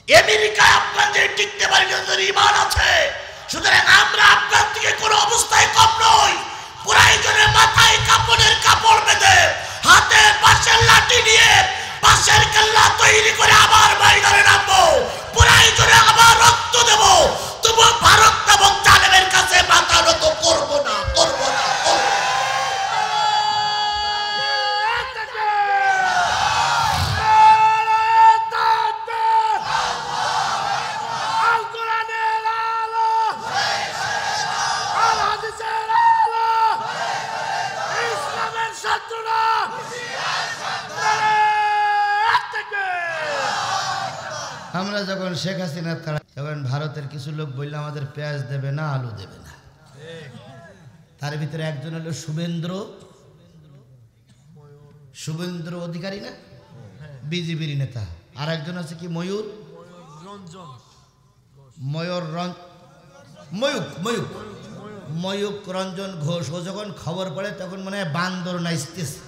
আমেরিকায় আফগান যে টিকতে পারি না, ঈমান আছে। সুতরাং আমরা আফগান থেকে কোনো অবস্থায় কম নই। প্রয়োজনে মাথায় কাপড়ের কাপড় বেঁধে হাতে পাশের লাঠি নিয়ে পাশের কেল্লা তৈরি করে আবার ময়দানে নামবো। প্রয়োজনে আবার রক্ত দেব, তবু ভারত নামক জালেমের কাছে মাথা নত করবো না, করবো না, করবো না। আমরা যখন শেখ হাসিনা তারা তখন ভারতের কিছু লোক বললে আমাদের পেঁয়াজ দেবে না, আলু দেবে না। তার ভিতরে একজন হলো শুভেন্দ্র অধিকারী না, বিজেপির নেতা। আর একজন আছে কি ময়ূক রঞ্জন ঘোষ। ও যখন খবর পড়ে তখন মনে হয় বান্দর নাচতেছে,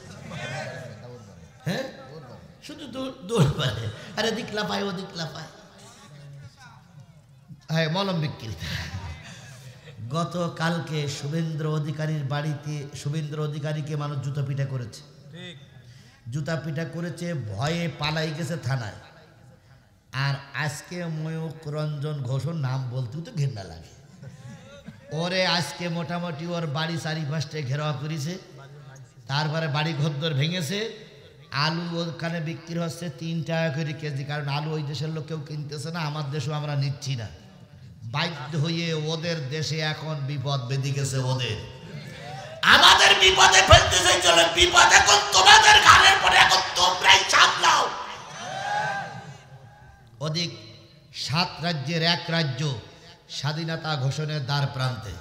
হ্যাঁ, শুধু দৌড় পারে, আরে দিকলা পায় ও দিকলা পায়, হ্যাঁ, মলম বিক্রি। গতকালকে শুভেন্দ্র অধিকারীর বাড়িতে শুভেন্দ্র অধিকারীকে মানুষ জুতা পিটা করেছে, জুতা পিটা করেছে, ভয়ে পালাই গেছে থানায়। আর আজকে ময়ূক রঞ্জন ঘোষের নাম বলতেও তো ঘেন্না লাগে। ওরে আজকে মোটামুটি ওর বাড়ি চারিপাশে ঘেরাও করেছে, তারপরে বাড়ি ঘরদর ভেঙেছে। আলু ওখানে বিক্রি হচ্ছে 3 টাকা করে কেজি, কারণ আলু ওই দেশের লোক কেউ কিনতেছে না, আমার দেশেও আমরা নিচ্ছি না। বাধ্য হয়ে ওদের দেশে এখন বিপদ বেঁধে গেছে। ওদের আমাদের বিপদে ফেলতে চাইছিল, বিপদ এখন তোমাদের ঘাড়ের পরে, এখন তোমরাই সামলাও। ওদিক 7 রাজ্যের 1 রাজ্য স্বাধীনতা ঘোষণার দ্বার প্রান্তে,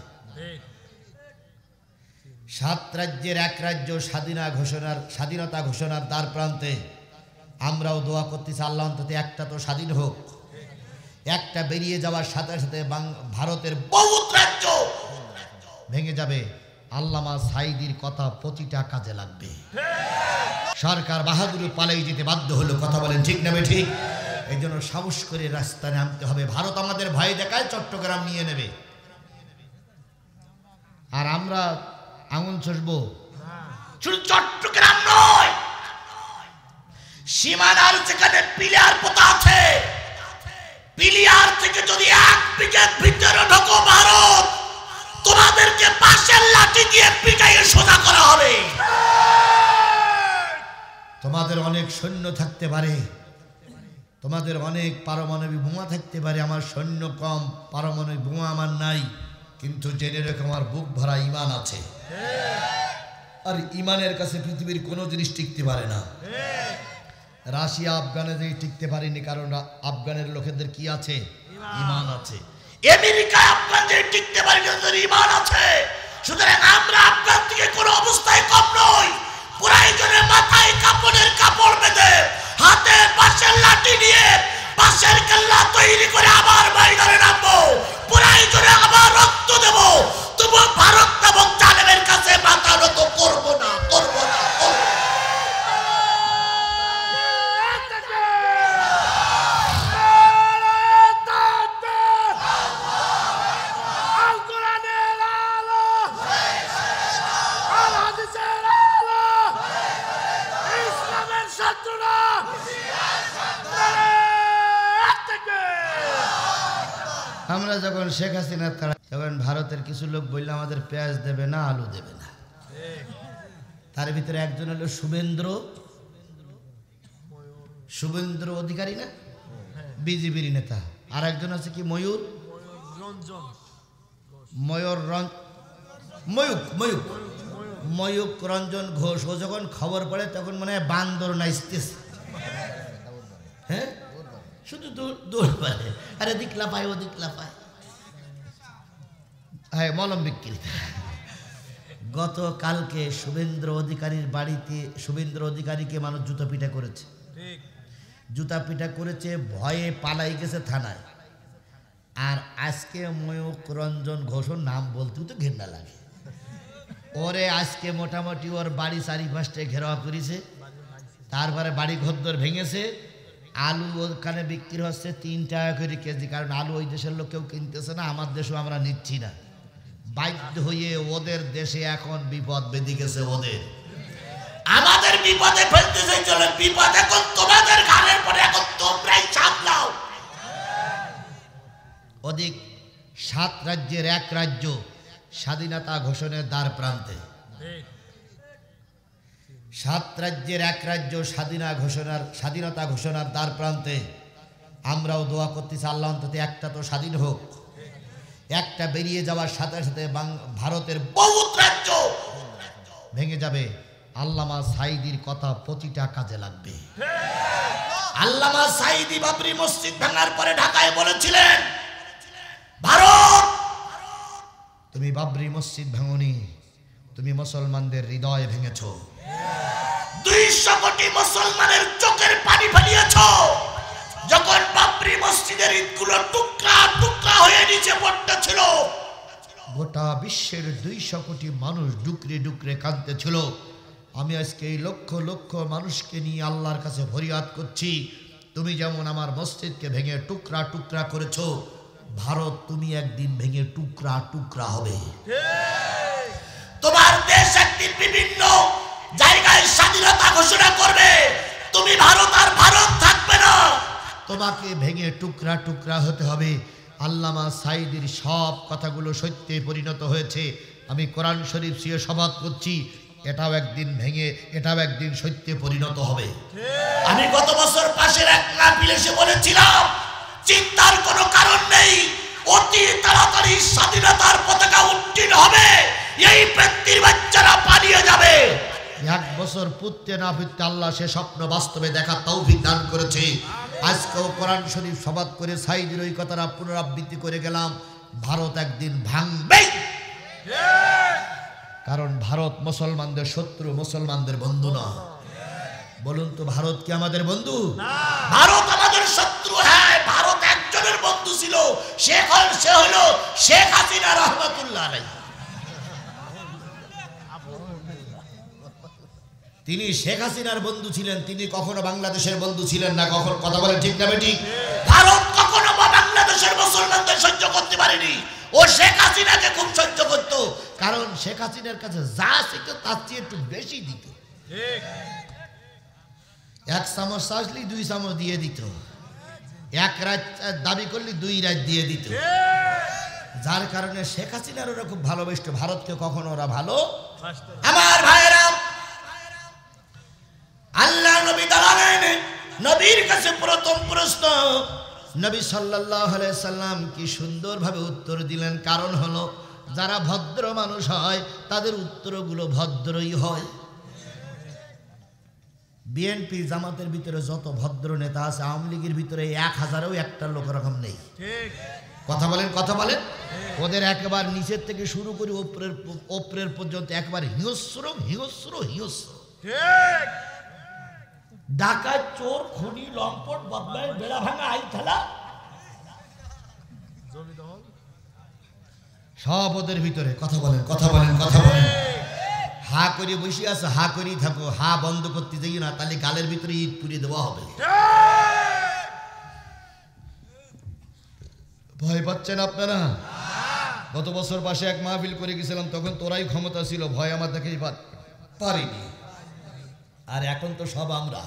7 রাজ্যের 1 রাজ্য স্বাধীনতা ঘোষণার দ্বার প্রান্তে। আমরাও দোয়া করতেছি আল্লাহ অন্তত একটা তো স্বাধীন হোক। একটা বেরিয়ে যাওয়ার সাথে সাথে ভারতের বহুত রাজ্য ভেঙে যাবে। আল্লামা সাঈদীর কথা প্রতিটা কাজে লাগবে। সরকার বাহাদুর পালাই যেতে বাধ্য হলো, কথা বলেন ঠিক না ঠিক? এই জন্য সাহস করে রাস্তায় নামতে হবে। ভারত আমাদের ভয় দেখায়, চট্টগ্রাম নিয়ে নেবে, আর আমরা আঙুল চষবো। শুধু চট্টগ্রাম নয়, সীমানার যেখানে পিলিয়ার পোতা আছে, পিলিয়ার থেকে যদি 1 বিঘের ভিতরে ঢোকো ভারত, তোমাদেরকে পাশের লাঠি দিয়ে পিটাইয়ে সোজা করা হবে। তোমাদের অনেক সৈন্য থাকতে পারে, তোমাদের অনেক পারমাণবিক বোমা থাকতে পারে, আমার সৈন্য কম, পারমাণবিক বোমা আমার নাই, কিন্তু জেনে রেখো আমার বুক ভরা ঈমান আছে। আর ঈমানের কাছে পৃথিবীর কোনো জিনিস টিকতে পারে না। রাশিয়া আফগানে যে টিকতে পারেনি, কারণ আফগানের লোকেদের কি আছে? ঈমান আছে। আমেরিকায় আফগান যে টিকতে পারি না, ঈমান আছে। সুতরাং আমরা আফগান থেকে কোনো অবস্থায় কম নই। প্রয়োজনে মাথায় কাপড়ের কাপড় বেঁধে হাতে পাশের লাঠি নিয়ে পাশের কেল্লা তৈরি করে আবার ময়দানে নামবো। প্রয়োজনে আবার রক্ত দেব, তবু ভারত নামক জালেমের কাছে মাথা নত করবো না, করবো না, করবো না। আমরা যখন শেখ হাসিনা তারা তখন ভারতের কিছু লোক বললে আমাদের পেঁয়াজ দেবে না, আলু দেবে না। তার ভিতরে একজন হলো শুভেন্দ্র অধিকারী না, বিজেপির নেতা। আর একজন আছে কি ময়ূক রঞ্জন ঘোষ। ও যখন খবর পড়ে তখন মনে হয় বান্দর নাচতেছে, হ্যাঁ, শুধু দৌড় পারে, আরে দিকলা পায় ও দিকলা পায়, হ্যাঁ, মলম বিক্রি। গতকালকে শুভেন্দ্র অধিকারীর বাড়িতে শুভেন্দ্র অধিকারীকে মানুষ জুতা পিটা করেছে, জুতা পিটা করেছে, ভয়ে পালাই গেছে থানায়। আর আজকে ময়ূক রঞ্জন ঘোষের নাম বলতেও তো ঘেন্না লাগে। ওরে আজকে মোটামুটি ওর বাড়ি চারিপাশে ঘেরাও করেছে, তারপরে বাড়ি ঘরদর ভেঙেছে। আলু ওখানে বিক্রি হচ্ছে 3 টাকা করে কেজি, কারণ আলু ওই দেশের লোক কেউ কিনতেছে না, আমার দেশেও আমরা নিচ্ছি না। বাধ্য হয়ে ওদের দেশে এখন বিপদ বেঁধে গেছে। ওদের আমাদের বিপদে ফেলতেছে, চলে বিপদ এখন তোমাদের ঘাড়ের পরে, এখন তোমরাই সামলাও। অধিক 7 রাজ্যের এক রাজ্য স্বাধীনতা ঘোষণার দ্বার প্রান্তে। 7 রাজ্যের এক রাজ্য স্বাধীনতা ঘোষণার দ্বার প্রান্তে। আমরাও দোয়া করতেছি আল্লাহ অন্তত একটা তো স্বাধীন হোক। একটা বেরিয়ে যাওয়ার সাথে সাথে ভারতের বহুত রাজ্য ভেঙে যাবে। আল্লামা সাঈদীর কথা প্রতিটা কাজে লাগবে। আল্লামা সাঈদী বাবরি মসজিদ ভাঙার পরে ঢাকায় বলেছিলেন, ভারত তুমি বাবরি মসজিদ ভাঙনি, তুমি মুসলমানদের হৃদয় ভেঙেছো। 200 কোটি মুসলমানের চোখের পানি ফেলিয়েছ। যখন বাবরি মসজিদের ইটগুলো টুকরা টুকরা হয়ে নিচে পড়তেছিল, গোটা বিশ্বের 200 কোটি মানুষ ডুকরে ডুকরে কাঁদতেছিল। আমি আজকে এই লক্ষ লক্ষ মানুষকে নিয়ে আল্লাহর কাছে ফরিয়াদ করছি, তুমি যেমন আমার মসজিদকে ভেঙে টুকরা টুকরা করেছো, ভারত তুমি একদিন ভেঙে টুকরা টুকরা হবে। তোমার দেশ একদিন বিভিন্ন জায়গায় স্বাধীনতা ঘোষণা করবে, তুমি ভারত আর ভারত থাকবে না, তোমাকে ভেঙে টুকরা টুকরা হতে হবে। আল্লামা সাঈদীর সব কথাগুলো সত্যে পরিণত হয়েছে। আমি কোরআন শরীফ দিয়ে শপথ করছি, এটাও একদিন ভেঙে এটাও একদিন সত্যে পরিণত হবে। আমি গত বছর পাশের এক মাহফিলে এসে বলেছিলাম, চিন্তার কোনো কারণ নেই, অতি তাড়াতাড়ি স্বাধীনতার পতাকা উত্তীর্ণ হবে, এই ব্যক্তির বাচ্চারা পালিয়ে যাবে। 1 বছর পুত্তে না পুত্তে আল্লাহ সে স্বপ্ন বাস্তবে দেখা তৌফিক দান করেছে। আজকেও কোরআন শরীফ শপথ করে সাঈদীর ওই কথাটা পুনরাবৃত্তি করে গেলাম, ভারত একদিন ভাঙবে। কারণ ভারত মুসলমানদের শত্রু, মুসলমানদের বন্ধু না। বলুন তো, ভারত কি আমাদের বন্ধু? ভারত আমাদের শত্রু। হ্যাঁ, ভারত একজনের বন্ধু ছিল, সে হলো শেখ হাসিনা রহমাতুল্লাহ আলাইহি। তিনি শেখ হাসিনার বন্ধু ছিলেন, তিনি কখনো বাংলাদেশের বন্ধু ছিলেন না। কখন কথা বলে ঠিক না বেঠিক? ভারত কখনো বাংলাদেশের মুসলমানদের সহ্য করতে পারেনি, ও শেখ হাসিনাকে খুব সহ্য করত। কারণ শেখ হাসিনার কাছে যা ছিল তার চেয়ে একটু বেশি দিত। 1 চামচ আসলি 2 চামচ দিয়ে দিত, 1 রাত দাবি করলি 2 রাত দিয়ে দিত। যার কারণে শেখ হাসিনার ওরা খুব ভালোবাসত, ভারতকে কখনো ওরা ভালো। আমার ভাইয়েরা, আল্লাহ নবী দাঁড়ালেন, নবীর কাছে প্রথম প্রশ্ন, নবী সাল্লাল্লাহু আলাইহি সাল্লাম কি সুন্দরভাবে উত্তর দিলেন। কারণ হলো, যারা ভদ্র মানুষ হয় তাদের উত্তরগুলো ভদ্রই হয়। বিএনপি জামাতের ভিতরে যত ভদ্র নেতা আছে, আওয়ামী লীগের ভিতরে 1000-এও একটা লোক রকম নেই। কথা বলেন, কথা বলেন। ওদের একেবারে নিচের থেকে শুরু করে ওপরের পর্যন্ত একেবারে হিংস্র হিংস্র হিংস্র। ডাকাত, চোর, খুনি, লম্পট, বদমাইশ, বেড়া ভাঙা, আই খেলা, সব ওদের ভিতরে। কথা বলেন, কথা বলেন, কথা বলেন। হা করে বসে আছে, হা করেই থাকো, হা বন্ধ করতে যাই না, তাহলে গালের ভিতরে ইট পুড়িয়ে দেওয়া হবে। ভয় পাচ্ছেন আপনারা? গত বছর পাশে এক মাহফিল করে গেছিলাম, তখন তোরাই ক্ষমতা ছিল, ভয় আমার দেখেই পারিনি। আর এখন তো সব আমরা,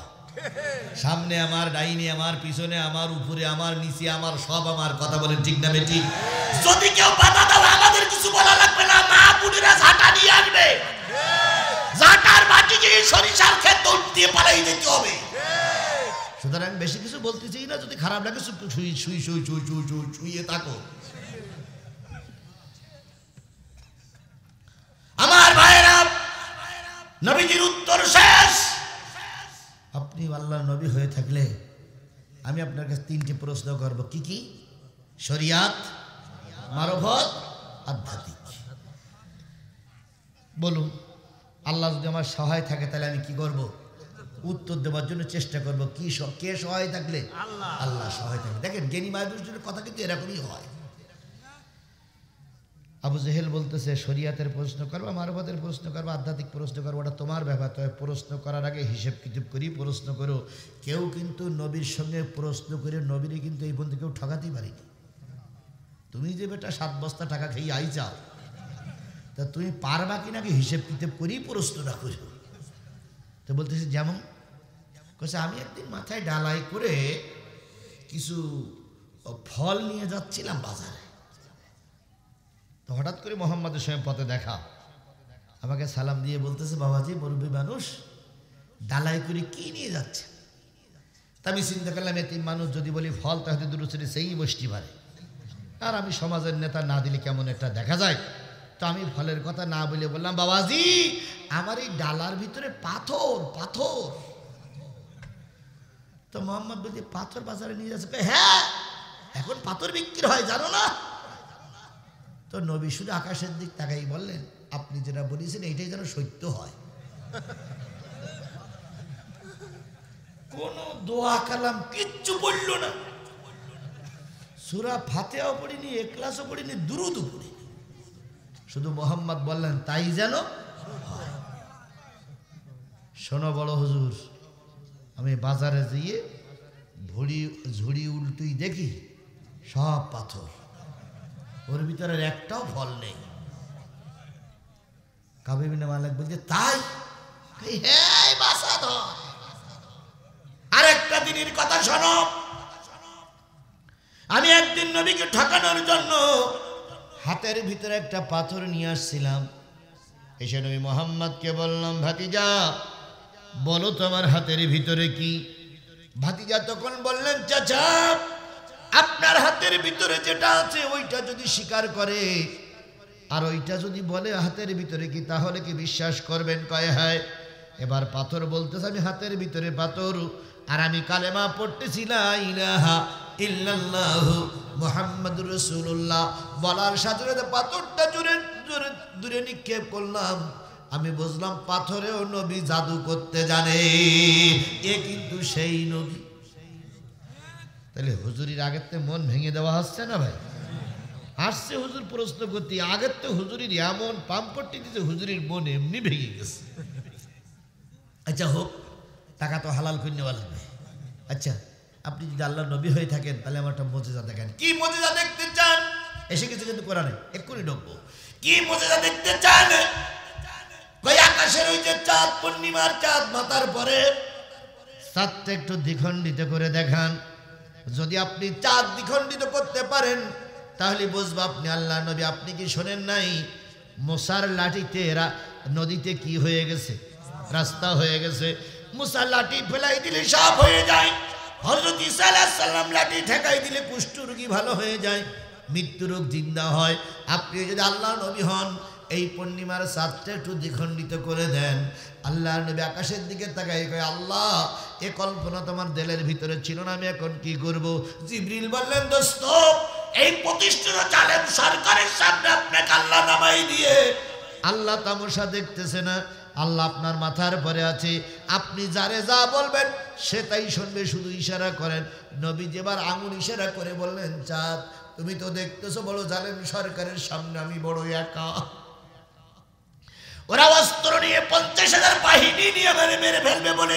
সামনে আমার, ডাইনে আমার, পিছনে আমার, উপরে আমার, নিচে আমার, সব আমার। কথা বলেন ঠিক না বেঠিক? যদি কেউ বাধা দেওয়া আমাদের কিছু বলা লাগবে না, মা বুড়িরা ঝাঁটা নিয়ে আসবে, ঝাঁটার বাটি গিয়ে সরিষার ক্ষেত দিয়ে পালাই দিতে হবে। সুতরাং বেশি কিছু বলতে চাই না, যদি খারাপ লাগে শুয়ে থাকো। আমার ভাইয়েরা, নবীজির উত্তর শেষ। আপনি আল্লাহর নবী হয়ে থাকলে আমি আপনার কাছে 3টি প্রশ্ন করব। কি কি? শরিয়াত, মারফত, আধ্যাত্মিক। বলুন, আল্লাহ যদি আমার সহায় থাকে তাহলে আমি কি করব? উত্তর দেওয়ার জন্য চেষ্টা করব। কে সহায় থাকলে? আল্লাহ সহায় থাকলে। দেখেন, জ্ঞানী মানুষের কথা কিন্তু এরকমই হয়। আবু জেহেল বলতেছে শরিয়াতের প্রশ্ন করবো, মারফতের প্রশ্ন করবো, আধ্যাত্মিক প্রশ্ন করবো, ওটা তোমার ব্যাপার। তবে প্রশ্ন করার আগে হিসেব কিতাব করি প্রশ্ন করো। কেউ কিন্তু নবীর সঙ্গে প্রশ্ন করে নবীরে কিন্তু এই পর্যন্ত কেউ ঠকাতেই পারিনি। তুমি যে বেটা 7 বস্তা টাকা খেয়ে আই যাও, তা তুমি পারবা কি নাকি হিসেব কিতাব করেই প্রশ্নটা করো। তো বলতেছি যেমন কছে আমি একদিন মাথায় ডালাই করে কিছু ফল নিয়ে যাচ্ছিলাম বাজারে, তো হঠাৎ করে মোহাম্মদের সঙ্গে পথে দেখা, আমাকে সালাম দিয়ে বলতেছে বাবাজি মুরব্বী মানুষ ডালাই করে কি নিয়ে যাচ্ছে। তা আমি চিন্তা করলাম এতিম মানুষ যদি বলি ফল তাহলে দুটো ছেলে সেই বসতে পারে, আর আমি সমাজের নেতা না দিলে কেমন একটা দেখা যায়। তো আমি ফলের কথা না বলে বললাম বাবাজি আমার এই ডালার ভিতরে পাথর পাথর। তো মোহাম্মদ বলছে পাথর বাজারে নিয়ে যাচ্ছে? হ্যাঁ এখন পাথর বিক্রি হয় জানো না। তো নবী শুধু আকাশের দিক তাকাই বললেন আপনি যেটা বলেছেন এইটাই যেন সত্য হয়। কোন দোয়া কালাম কিচ্ছু বলল না, সূরা ফাতিহাও পড়িনি, ইখলাসও পড়িনি, দুরূদও পড়িনি, শুধু মোহাম্মদ বললেন তাই যেন হয়। শোনো বড় হুজুর, আমি বাজারে গিয়ে ঝুড়ি উল্টুই দেখি সব পাথর, ওর ভিতরে একটাও ফল নেই। কাব ইবনে মালিক বলছে তাই? হ্যাঁ বাসা ধর। আরেকটা দিনের কথা শোনো, আমি একদিন নবীকে ঠকানোর জন্য হাতের ভিতরে একটা পাথর নিয়ে আসছিলাম। এসে নবী মোহাম্মদকে বললাম ভাতিজা বলো তোমার হাতের ভিতরে কি? ভাতিজা তখন বললেন চাচা আপনার হাতের ভিতরে যেটা আছে ওইটা যদি স্বীকার করে আর ওইটা যদি বলে হাতের ভিতরে কি তাহলে কি বিশ্বাস করবেন? কয় হ্যাঁ। এবার পাথর বলতেছে আমি হাতের ভিতরে পাথর আর আমি কালেমা পড়তেছি লা ইলাহা ইল্লাল্লাহু মুহাম্মাদুর রাসূলুল্লাহ। বলার সাথে সাথে পাথরটা জোরে জোরে দূরে নিক্ষেপ করলাম। আমি বুঝলাম পাথরেও নবী জাদু করতে জানে, এ কিন্তু সেই নবী। তাহলে হুজুরির আগের তো মন ভেঙে দেওয়া হচ্ছে না ভাই? আসছে হুজুর প্রশ্ন করতে, আগের তো হুজুরির এমন পাম্পটি দিতে হুজুরির মন এমনি ভেঙে গেছে। আচ্ছা হোক, টাকা তো হালাল করে নেওয়া লাগবে। আচ্ছা আপনি যদি আল্লাহর নবী হয়ে থাকেন তাহলে আমার একটা মুজিজা দেখেন। কি মুজিজা দেখতে চান? এসে কিছু কিন্তু কোরআনে এক্ষুনি ঢুকবো। কি মুজিজা দেখতে চান? কই আকাশের ওই যে চাঁদ, পূর্ণিমার চাঁদ মাথার পরে চাঁদটা একটু দ্বিখণ্ডিত করে দেখান। যদি আপনি চাঁদ দ্বিখণ্ডিত করতে পারেন তাহলে বুঝবো আপনি আল্লাহ নবী। আপনি কি শোনেন নাই মুসার লাঠিতে এরা নদীতে কি হয়ে গেছে? রাস্তা হয়ে গেছে। মুসা লাঠি ফেলাই দিলে সাপ হয়ে যায়। হযরত ঈসা আলাইহিস সালাম লাঠি ঠেকাই দিলে কুষ্ঠ রোগী ভালো হয়ে যায়, মৃত্যু রোগ জিন্দা হয়। আপনি যদি আল্লাহ নবী হন এই পূর্ণিমার চাঁদটা একটু দ্বিখণ্ডিত করে দেন। আল্লাহ নবী আকাশের দিকে তাকাই কয় আল্লাহ এ কল্পনা তোমার দিলের ভিতরে ছিল না, আমি এখন কি করব? জিবরিল বললেন দোস্ত এই প্রতিষ্ঠিত জালেম সরকারের সামনে আপনাকে আল্লাহ নামাই দিয়ে আল্লাহ তামাশা দেখতেছে না, আল্লাহ আপনার মাথার পরে আছে। আপনি যারে যা বলবেন সে তাই শুনবে, শুধু ইশারা করেন। নবী যেবার আঙুল ইশারা করে বললেন চাঁদ তুমি তো দেখতেছো বড় জালেম সরকারের সামনে আমি বড় একা, ওরা অস্ত্র নিয়ে 50,000 বাহিনী নিয়ে মেরে ফেলবে বলে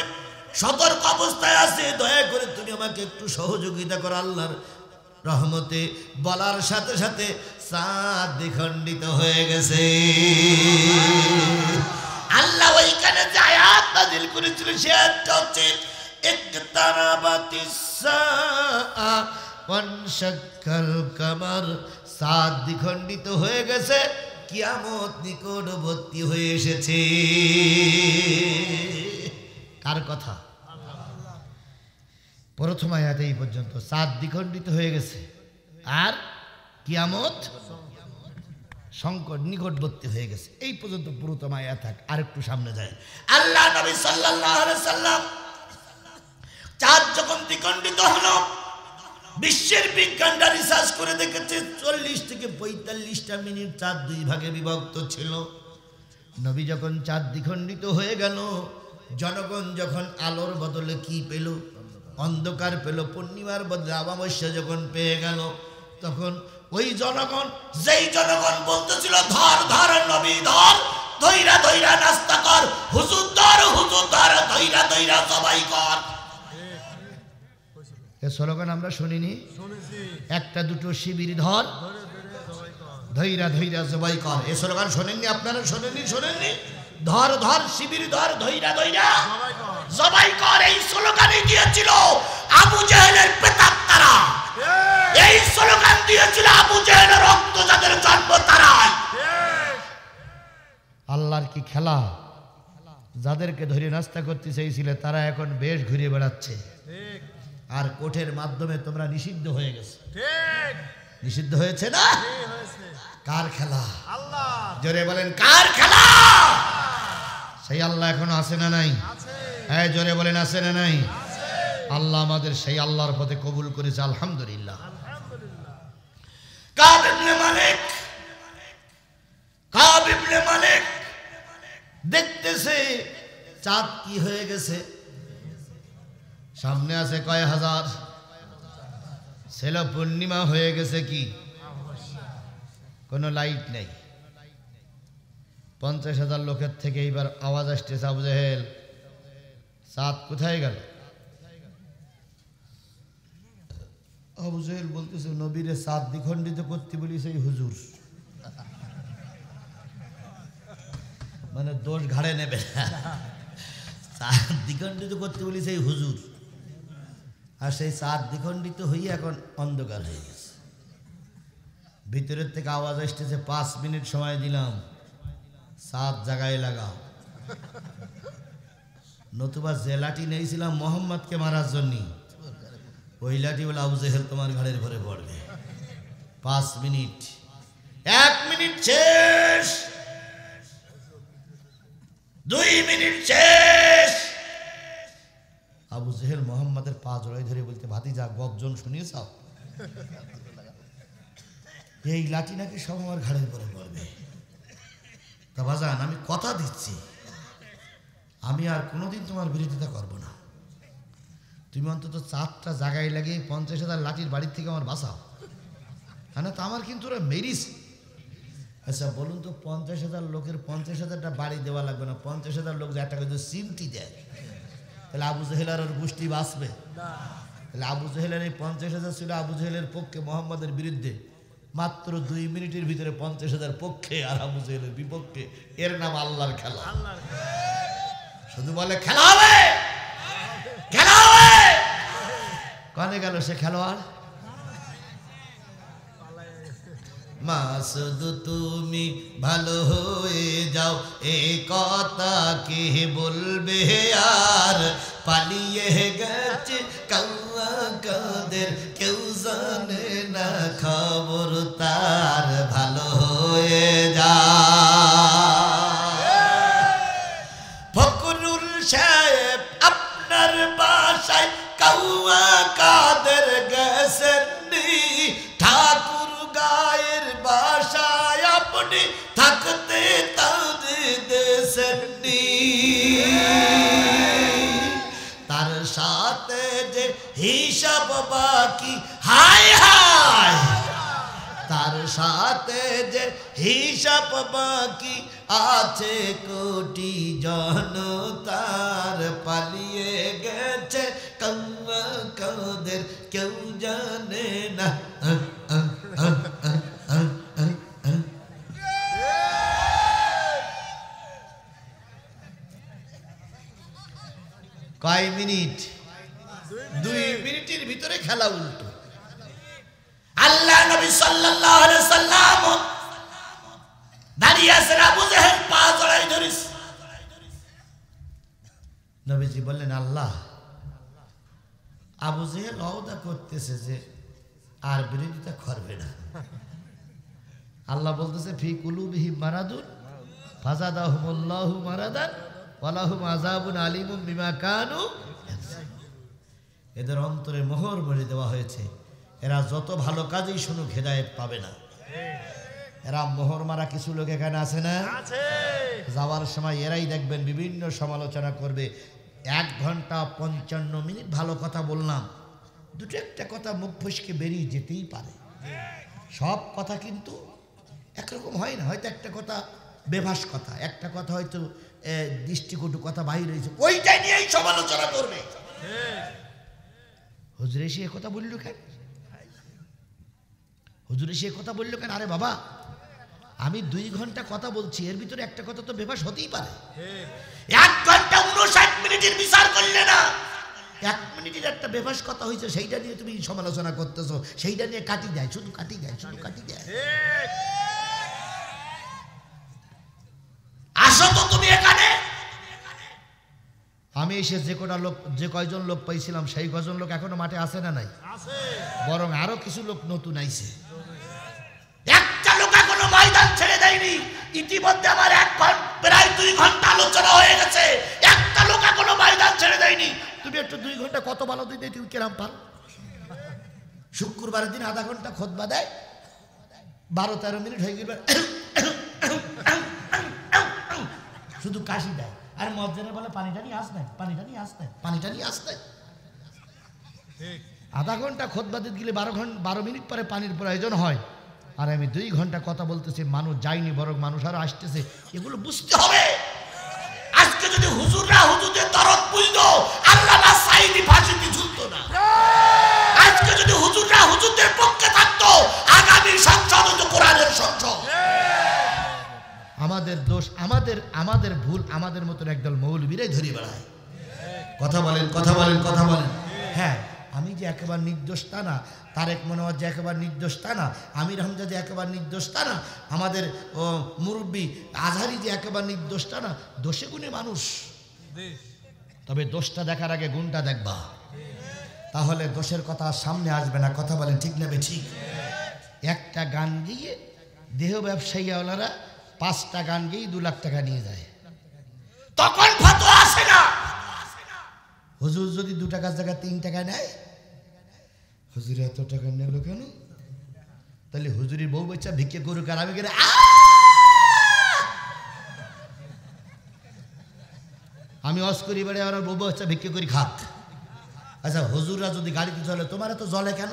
সতর্ক অবস্থায় আছে, দয়া করে তুমি আমাকে একটু সহযোগিতা করো আল্লাহর রহমতে। বলার সাথে সাথে চাঁদ দ্বিখণ্ডিত হয়ে গেছে। আল্লাহ ওইখানে যে আয়াত নাযিল করেছিল সে আয়াতটা হচ্ছে ইকতারাবাতিস সাআ ওয়ানশাক্কাল কামার। চাঁদ দ্বিখণ্ডিত হয়ে গেছে, কিয়ামত নিকটবর্তী হয়ে এসেছে। কার কথা? প্রথম আয়াতে এই পর্যন্ত চাঁদ দ্বিখণ্ডিত হয়ে গেছে আর কিয়ামত সংকট নিকটবর্তী হয়ে গেছে, এই পর্যন্ত প্রথম আয়াত থাক। আর একটু সামনে যায় আল্লাহ নবী সাল্লাল্লাহু আলাইহি সাল্লাম চাঁদ যখন দ্বিখণ্ডিত হলো, বিশ্বের বিজ্ঞানরা রিসার্চ করে দেখেছে 40 থেকে 45টা মিনিট চাঁদ দুই ভাগে বিভক্ত ছিল। নবী যখন চাঁদ দ্বিখণ্ডিত হয়ে গেল, জনগণ যখন আলোর বদলে কি পেল? অন্ধকার পেল। পূর্ণিমার বদলে অমাবস্যা যখন পেয়ে গেল, তখন ওই জনগণ, যেই জনগণ বলতেছিল ধর ধর নবী ধর, ধৈরা ধৈরা নাস্তা কর, হুজুর ধর ধৈরা ধৈরা সবাই কর। এ স্লোগান আমরা শুনিনি? একটা দুটো শিবির ধর, ধৈরা ধৈরা জবাই কর, এ স্লোগান শোনেননি আপনারা? শোনেননি? ধর ধর শিবির ধর, ধৈরা ধৈরা জবাই কর, এই স্লোগানই দিয়েছিল আবু জেহেলের প্রেতাত্মারা। এই স্লোগান দিয়েছিল আবু জেহেলের রক্ত যাদের জন্ম তারাই। আল্লাহর কি খেলা! যাদেরকে ধরে নাস্তা করতে চেয়েছিলে তারা এখন বেশ ঘুরে বেড়াচ্ছে, আর কোর্টের মাধ্যমে তোমরা নিষিদ্ধ হয়ে গেছে। নিষিদ্ধ হয়েছে না? কার খেলা? জোরে বলেন কার খেলা? সেই আল্লাহ এখনো আছে না নাই? হ্যাঁ জোরে বলেন আছে না নাই? আল্লাহ আমাদের সেই আল্লাহর পথে কবুল করেছে, আলহামদুলিল্লাহ। কাব ইবনে মালিক দেখতেছে চাঁদ কি হয়ে গেছে, সামনে আছে কয় হাজার, ছিল পূর্ণিমা হয়ে গেছে কি, কোনো লাইট নেই। 50,000 লোকের থেকে এইবার আওয়াজ আসতেছে, আবু জেহেল চাঁদ কোথায় গেল? আবু জেহেল বলতেছে নবীরে চাঁদ দ্বিখণ্ডিত করতে বলিস এই হুজুর, মানে দোষ ঘাড়ে নেবে, চাঁদ দ্বিখণ্ডিত করতে বলিস এই হুজুর, আর সেই চাঁদ দ্বিখণ্ডিত হয়ে এখন অন্ধকার হয়ে গেছে। ভিতরের থেকে আওয়াজ আসতেছে 5 মিনিট সময় দিলাম, চাঁদ জায়গায় লাগাও, নতুবা যে লাঠি নিয়েছিলাম মোহাম্মদকে মারার জন্য, ওই লাঠি বলে আবু জেহেল তোমার ঘাড়ের ভরে পড়বে। 5 মিনিট, 1 মিনিট শেষ, 2 মিনিট শেষ। আবু জেহেল মোহাম্মদের পা জড়াই ধরে বলতে, ভাতিজা গর্জন শুনিয়েছ? এই লাঠি নাকি সব আমার ঘাড়ের পরে পড়বে। তা বাজান আমি কথা দিচ্ছি, আমি আর কোনোদিন তোমার বিরোধিতা করব না, তুমি অন্তত চাঁদটা জায়গায় লাগিয়ে 50,000 লাঠির বাড়ির থেকে আমার বাঁচাও, হ্যাঁ তো আমার কিন্তু ওরা মেরিস। আচ্ছা বলুন তো 50,000 লোকের 50,000টা বাড়ি দেওয়া লাগবে না, 50,000 লোক যে একটা করে সিমটি দেয়, তাহলে আবু জেহেল আর ওর গোষ্ঠী বাঁচবে? তাহলে আবু জেহেলের এই 50,000 ছিল আবু জেহেলের পক্ষে, মোহাম্মদের বিরুদ্ধে, মাত্র 2 মিনিটের ভিতরে 50,000 পক্ষে আর আবু জেহেলের বিপক্ষে। এর নাম আল্লাহর খেলা। শুধু বলে খেলা হবে, খেলা হবে। কানে গেল সে খেলোয়াড়? মাসুদ তুমি ভালো হয়ে যাও, এ কথা কে বলবে আর, পালিয়ে গেছে কাউয়া কাদের, কেউ জানে না খবর তার, ভালো হয়ে যা। ফখরুল সাহেব আপনার বাসায় কাউয়া কাদের গেছেন নি, ঠাকুর গায়ের বাসায় আপনি থাকতে তাদের দেশের নি, তার সাথে যে হিসাব বাকি, হায় হায়, তার সাথে যে হিসাব বাকি আছে কোটি জনতার, পালিয়ে গেছে কাউয়া কাদের, কেউ জানে না। কয় মিনিট? 2 মিনিটের ভিতরে খেলা উল্টো। আল্লাহ নবী সাল্লাল্লাহু আলাইহি সাল্লাম দাঁড়িয়ে আছেন, আবু জেহেল পা জড়াই ধরিস। নবীজি বললেন আল্লাহ, আবু জেহেল ওয়াদা করতেছে যে আর বিরোধিতা করবে না। আল্লাহ বলতেছে ফি কুলুবিহিম মারাদুন ফাজাদাহুমুল্লাহু মারাদান ওয়ালাহুম আযাবুন আলীমুম বিমা কানু, এদের অন্তরে মোহর বলে দেওয়া হয়েছে, এরা যত ভালো কাজই শুনুক হেদায়েত পাবে না। এরা মোহর মারা কিছু লোক এখানে আছে না? যাওয়ার সময় এরাই দেখবেন বিভিন্ন সমালোচনা করবে। 1 ঘন্টা 55 মিনিট ভালো কথা বললাম, দুটো একটা কথা মুখ ফসকে বেরিয়ে যেতেই পারে, সব কথা কিন্তু একরকম হয় না। হয়তো একটা কথা বেভাস কথা, একটা কথা হয়তো দৃষ্টিকটু কথা বাইর হয়েছে, ওইটাই নিয়েই সমালোচনা করবে। হুজুর এসে কথা বললো কেন? হুজুর এসে কথা বললো কেন? আরে বাবা, আমি 2 ঘন্টা কথা বলছি, এর ভিতরে একটা কথা তো বেভাস হতেই পারে। 1 ঘন্টা 59 মিনিটের বিচার করলে না, 1 মিনিটের একটা বেভাস কথা হয়েছে, সেইটা নিয়ে তুমি সমালোচনা করতেছো, সেইটা নিয়ে কাটি দেয়, শুধু কাটি দেয়, শুধু কাটি দেয়। আসো তো তুমি এখানে। আমি এসে যে কয়জন লোক পাইছিলাম, সেই কয়জন লোক এখনো মাঠে আছে না নাই? বরং আরো কিছু লোক নতুন আইছে। একটা লোক এখনো ময়দান ছেড়ে দেয়নি। ইতিমধ্যে আমার প্রায় 2 ঘন্টা আলোচনা হয়ে গেছে, একটা লোক এখনো ময়দান ছেড়ে দেয়নি। তুমি একটু 2 ঘন্টা কত ভালো দিন তুমি কেরাম পারো? শুক্রবারের দিন আধা ঘন্টা খুতবা দেয়, 12-13 মিনিট হয়ে গেল, শুধু কাশি দেয়। আর মসজিদে বলে পানিটা নিয়ে আসতে, পানিটা নিয়ে আসতে, পানিটা নিয়ে আসতে। আধা ঘন্টা খুতবা দিতে গেলে 12 মিনিট পরে পানির প্রয়োজন হয়। আর আমি 2 ঘন্টা কথা বলতেছি, মানুষ যায়নি, বরং মানুষ আরো আসতেছে। এগুলো বুঝতে হবে। আজকে যদি হুজুররা হুজুরদের দরদ বুঝতো, আল্লামা সাঈদী ফাঁসিতে ঝুলতো না। আজকে যদি হুজুররা হুজুরদের পক্ষে থাকতো, আগামী সংসদ হতো কোরআনের সংসদ। আমাদের দোষ, আমাদের ভুল, আমাদের মতন একদল মৌলবীরাই ধরে বেড়ায়। কথা বলেন, কথা বলেন, কথা বলেন। হ্যাঁ, আমি যে একেবারে নির্দোষ তা না, তারেক মনোয়ার যে একেবারে নির্দোষ তা না, আমির হামজা যে একেবারে নির্দোষ তা না, আমাদের মুরব্বী আজহারি যে একেবারে নির্দোষ তা না। দোষে গুণে মানুষ, তবে দোষটা দেখার আগে গুণটা দেখবা, তাহলে দোষের কথা সামনে আসবে না। কথা বলেন ঠিক না ঠিক? একটা গান গিয়ে দেহ ব্যবসায়ীওয়ালারা 5টা গান গিয়ে 2 লাখ টাকা নিয়ে যায়, তখন ফতোয়া আসে না। হুজুর যদি 2 টাকার জায়গায় 3 টাকা নেয়, হুজুর এত টাকা নিল কেন? তাহলে হুজুরের বউ বাচ্চা ভিক্ষে করুক, আর আমি কেন? আমি অস করি বেড়ে আমার বউ বাচ্চা ভিক্ষে করি খাক। আচ্ছা, হুজুররা যদি গাড়িতে চলে, তোমার তো জলে কেন?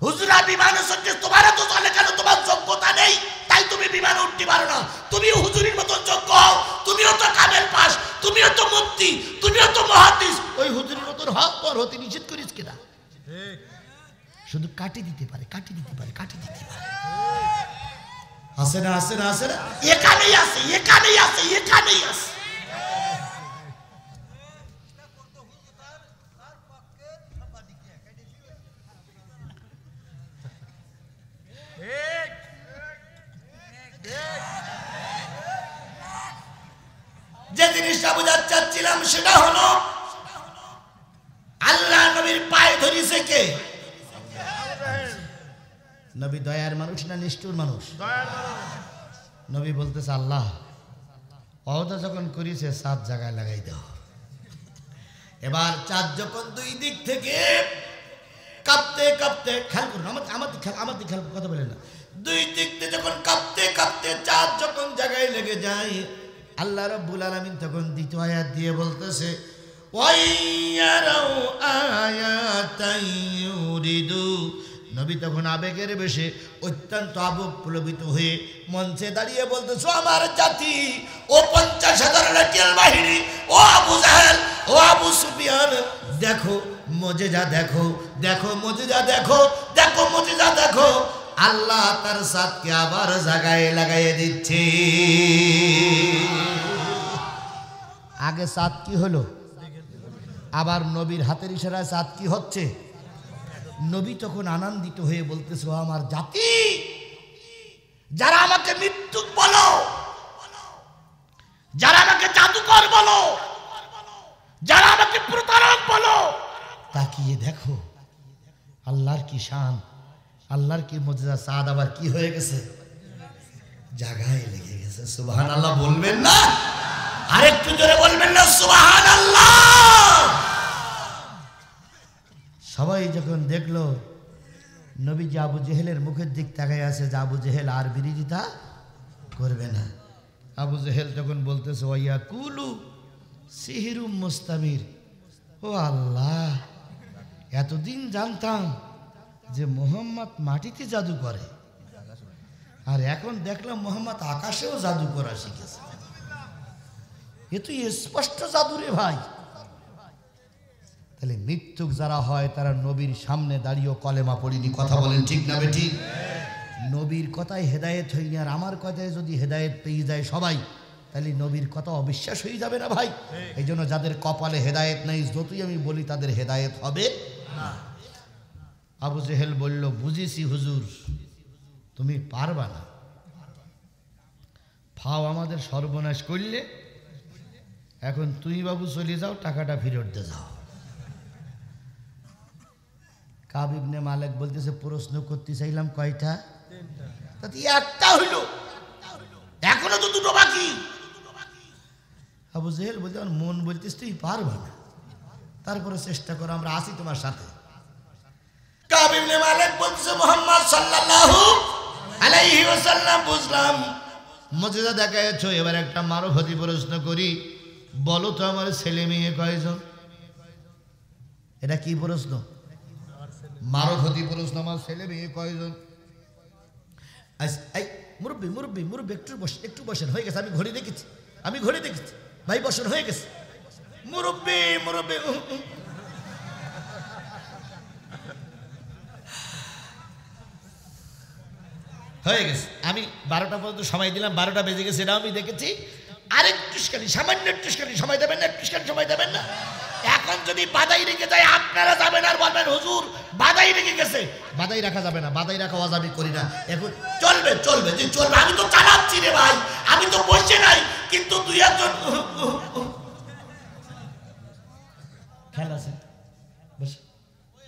হুজুরা বিমানে চলছে, তোমার তো চলে কেন? তোমার যোগ্যতা নেই, তাই তুমি বিমানে উঠতে পারো না। তুমিও হুজুরের মতন যোগ্য হও, তুমিও তো কামেল পাস, তুমিও তো মুফতি, তুমিও তো মুহাদ্দিস। ওই হুজুরের মতন হক পর হতে নিষেধ করিস কিনা? শুধু কাটি দিতে পারে, কাটি দিতে পারে, কাটি দিতে পারে। আসে না, আসে না, আসে না, এখানেই আছে, এখানেই আছে, এখানেই আছে। যে জিনিসটা বোঝাতে চাচ্ছিলাম সেটা হলো, আল্লাহ নবীর পায়ে ধরিছে কে? নবী দয়ার মানুষ না নিষ্ঠুর মানুষ? নবী বলতেছে, আল্লাহ ওয়াদা যখন করিছে 7 জায়গায় লাগাই দাও। এবার চাঁদ যখন 2 দিক থেকে কাঁপতে কাঁপতে, খেয়াল করুন, আমার খেয়াল কথা বলেন না। 2 দিক থেকে যখন কাঁপতে কাঁপতে চাঁদ যখন জায়গায় লেগে যায়, আল্লাহ রাব্বুল আলামিন তখন 2য় আয়াত দিয়ে বলতেছে, ওয়াইয়ারাউ আয়াতান ইউরিদু। নবী তখন আবেগের বেশে অত্যন্ত আবেগপ্রবীত হয়ে মঞ্চে দাঁড়িয়ে বলতেছে, আমার জাতি, ও 50,000 লাঠিয়াল বাহিনী, ও আবু জাহেল, ও আবু সুফিয়ান, দেখো মুজিজা, দেখো দেখো মুজিজা, দেখো দেখো মুজিজা, দেখো আল্লাহ তার সাথকে আবার জায়গায় লাগাইয়ে দিচ্ছে। আগে সাত কি হলো, আবার নবীর হাতের ইশারায় সাত কি হচ্ছে। নবী তখন আনন্দিত হয়ে বলতেছে, ও আমার জাতি, যারা আমাকে মৃত্যু বলো, যারা আমাকে জাদুকর বলো, যারা আমাকে প্রতারক বলো, তাকিয়ে দেখো আল্লাহর কি শান, আল্লাহর কি মুজিজা। সাদ আবার কি হয়ে গেছে, জায়গায় লেগে গেছে। সুবহানাল্লাহ বলবেন না? আরেকটু জোরে বলবেন না সুবহানাল্লাহ? সবাই যখন দেখলো নবী যে আবু জেহেলের মুখের দিক তাকায় আছে, যে আবু জেহেল আর বিরোধিতা করবে না। আবু জেহেল তখন বলতেছে, ওয়া কুলু সিহিরুম মুস্তামির। ও আল্লাহ, এতদিন জানতাম যে মোহাম্মদ মাটিতে জাদু করে, আর এখন দেখলাম মোহাম্মদ আকাশেও জাদু করা শিখেছে। এ তো স্পষ্ট জাদু রে ভাই। তাহলে মৃত্যুক যারা হয় তারা নবীর সামনে দাঁড়িয়েও কলেমা পড়িনি। কথা বলেন ঠিক না বেঠিক? নবীর কথায় হেদায়েত হয়নি, আর আমার কথায় যদি হেদায়েত পেয়ে যায় সবাই, তাহলে নবীর কথা অবিশ্বাস হয়ে যাবে না ভাই? এই জন্য যাদের কপালে হেদায়েত নেই, যতই আমি বলি তাদের হেদায়েত হবে না। আবু জেহেল বলল, বুঝেছি হুজুর, তুমি পারবা না। ফাও আমাদের সর্বনাশ করলে, এখন তুই বাবু চলে যাও, টাকাটা ফেরত দিয়ে যাও। কাব ইবনে মালিক বলতেছে, প্রশ্ন করতে চাইলাম কয়টা? তাতে একটা হইল, এখনো তো দুটো বাকি। আবু জেহেল বলতে, আমার মন বলতিস তুই পারবা না, তারপরে চেষ্টা করো, আমরা আছি তোমার সাথে। কাব ইবনে মালিক বলতেছে, মুহাম্মদ সাল্লাল্লাহু আলাইহি ওয়াসাল্লাম, বুঝলাম মুজিজা দেখাইছো, এবার একটা মারফতি প্রশ্ন করি, বলো তো আমার ছেলে মেয়ে কয়জন? এটা কি প্রশ্ন? মারফতি প্রশ্ন, আমার ছেলে মেয়ে কয়জন? মুরব্বী মুরব্বী মুরব্বী, একটু বসেন, হয়ে গেছে, আমি ঘড়ি দেখেছি, ভাই বসেন, হয়ে গেছে। মুরব্বী মুরব্বী, হয়ে গেছে। আমি 12টা পর্যন্ত সময় দিলাম, 12টা বেজে গেছে, এটাও আমি দেখেছি। আরেকটুখানি, সামান্য একটুখানি সময় দেবেন না? একটুখানি সময় দেবেন না? এখন যদি বাদাই রেখে যায়, আপনারা যাবেন আর বলবেন হুজুর বাদাই রেখে গেছে। বাদাই রাখা যাবে না, বাদাই রাখা ওয়াজিব করি না। এখন চলবে চলবে যে চলবে, আমি তো চালাচ্ছি রে ভাই, আমি তো বসে নাই, কিন্তু দুই একজন খেলা আছে,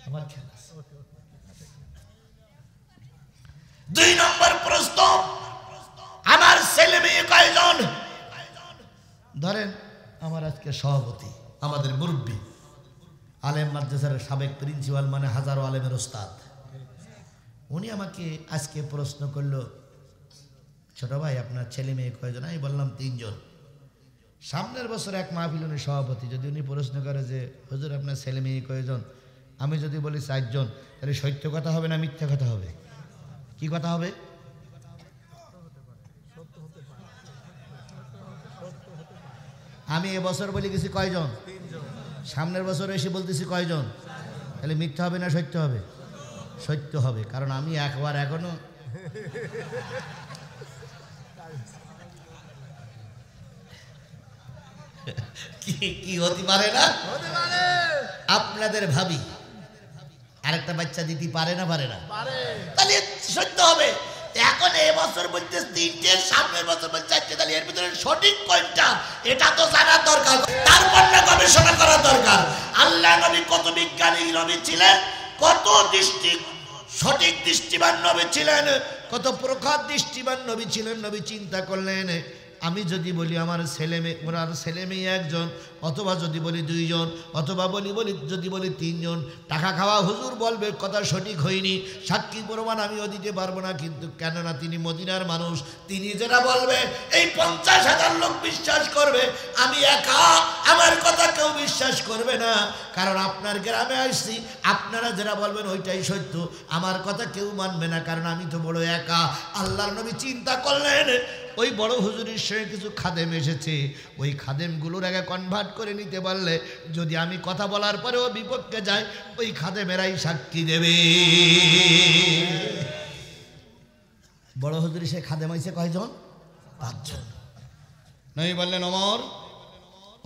আমার খেলা আছে। 2 নম্বর প্রশ্ন, আমার ছেলে মেয়ে কয়জন? ধরেন আমার আজকে সভাপতি, আমাদের মুরব্বী, আলেম মাদ্রাসার সাবেক প্রিন্সিপাল, মানে হাজারো আলেমের ওস্তাদ, উনি আমাকে আজকে প্রশ্ন করলো, ছোট ভাই আপনার ছেলে মেয়ে কয়জন? আমি বললাম 3 জন। সামনের বছর এক মাহফিল উনি সভাপতি, যদি উনি প্রশ্ন করে যে হুজুর আপনার ছেলে মেয়ে কয়জন, আমি যদি বলি 4 জন, তাহলে সত্য কথা হবে না মিথ্যা কথা হবে? কি কথা হবে? আমি এবছর বলে গেছি কয়জন, সামনের বছর এসে বলতেছি কয়জন, তাহলে মিথ্যা হবে না সত্য হবে? সত্য হবে, কারণ আমি একবার এখনো কি হতে পারে না? আপনাদের ভাবি আরেকটা বাচ্চা দিতে পারে না? পারে না? তাহলে সত্য হবে। এখন এবছর বলতে 3টে, সামনের বছর বলতে 4টে, তাহলে এর ভিতরে সঠিক কোনটা এটা তো জানার দরকার, তারপর না গবেষণা করা দরকার। আল্লাহ নবী কত বিজ্ঞানী নবী ছিলেন, কত সঠিক দৃষ্টিবান নবী ছিলেন, কত প্রখর দৃষ্টিবান নবী ছিলেন। নবী চিন্তা করলেন, আমি যদি বলি আমার ছেলে মেয়ে 1 জন, অথবা যদি বলি 2 জন, অথবা যদি বলি 3 জন, টাকা খাওয়া হুজুর বলবে কথা সঠিক হয়নি, সাক্ষী প্রমাণ আমিও দিতে পারবো না। কিন্তু কেননা তিনি মদিনার মানুষ, তিনি যেটা বলবে এই 50,000 লোক বিশ্বাস করবে, আমি একা, আমার কথা কেউ বিশ্বাস করবে না। কারণ আপনার গ্রামে আসছি, আপনারা যেটা বলবেন ওইটাই সত্য, আমার কথা কেউ মানবে না, কারণ আমি তো বড় একা। আল্লাহর নবী চিন্তা করলেন, ওই বড় হুজুরের সঙ্গে কিছু খাদেম এসেছে, ওই খাদেমগুলোর আগে কনভার্ট করে নিতে পারলে, যদি আমি কথা বলার পরেও বিপক্ষে যায়, ওই খাদেমেরাই সাক্ষী দেবে। বড় হুজুর সে খাদেম হয়েছে কয়জন? 5 জন। নবী বললেন,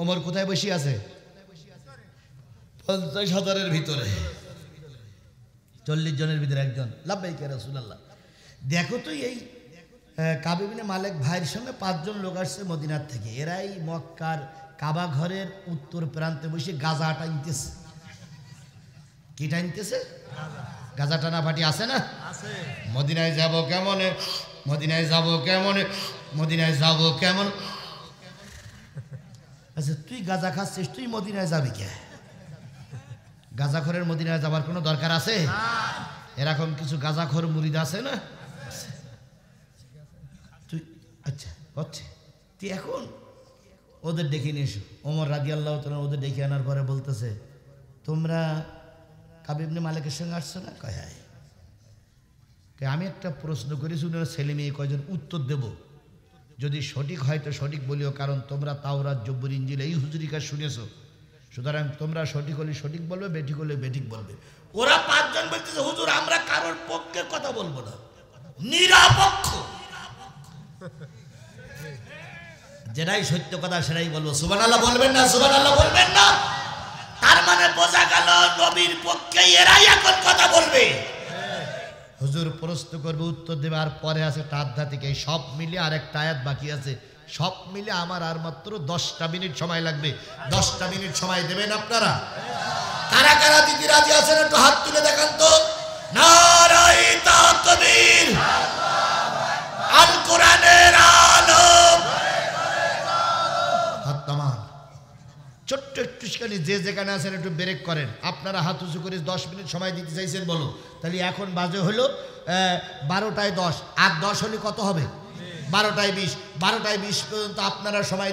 ওমর কোথায় বসে আছে? 50,000-এর ভিতরে, 40 জনের ভিতরে 1 জন। লাব্বাইক ইয়া রাসূলুল্লাহ। দেখো তো, এই কাব ইবনে মালিক ভাইয়ের সঙ্গে 5 জন লোক আসছে মদিনার থেকে, এরাই মক্কার কাবা ঘরের উত্তর প্রান্তে বসে গাজা টানতেছে। কি টানতেছে? গাজা টানা পাটি আছে না? মদিনায় যাব কেমন, মদিনায় যাব কেমন, মদিনায় যাব কেমন। আচ্ছা তুই গাজা খাচ্ছিস, তুই মদিনায় যাবি কে? গাজাখরের মদিনায় যাবার কোনো দরকার আছে? এরকম কিছু গাজাখর মুরিদ আছে না? তুই আচ্ছা হচ্ছে, তুই এখন ওদের ডেকে নিয়ে এসো। ওমর রাদিয়াল্লাহু তাআলা ওদের ডেকে আনার পরে বলতেছে, তোমরা কাব ইবনে মালিকের সঙ্গে আসছো না? কয় হ্যাঁ। আমি একটা প্রশ্ন করেছি, ওনারা ছেলে মেয়ে কয়জন উত্তর দেব, যদি সঠিক হয় তো সঠিক বলিও, কারণ তোমরা তাওরাত জব্বুর ইনজিল এই হুজুরি কাজ শুনেছো, সুতরাং তোমরা সঠিক হলে সঠিক বলবে, বেঠিক হলে বেঠিক বলবে। ওরা পাঁচজন বলতেছে হুজুর আমরা কারোর পক্ষের কথা বলবো না, নিরপেক্ষ, যেটাই সত্য কথা সেটাই বলবো। সুবহানাল্লাহ বলবেন না, সুবহানাল্লাহ বলবেন না। তার মানে বোঝা গেল নবীর পক্ষে এরাই এখন কথা বলবে। হুজুর প্রশ্ন করবে, উত্তর দেবে, আর পরে আছে একটা আধ্যাত্মিক, এই সব মিলে আর একটা আয়াত বাকি আছে, সব মিলে আমার আর মাত্র 10টা মিনিট সময় লাগবে। 10টা মিনিট সময় দেবেন আপনারা? কারা কারা দিদি রাজি আছেন একটু হাত তুলে দেখান তো। নারায়ে তাকবীর, আল কোরআনের আলম। হাত নামান, ছোট্ট একটুখানি যে যেখানে আছেন একটু ব্রেক করেন। আপনারা হাত উঁচু করে 10 মিনিট সময় দিতে চাইছেন বলো, তাহলে এখন বাজে হলো 12টায় 10, আর 10 হলে কত হবে? 12টায় 20, 12টায় 20 পর্যন্ত আপনারা সময়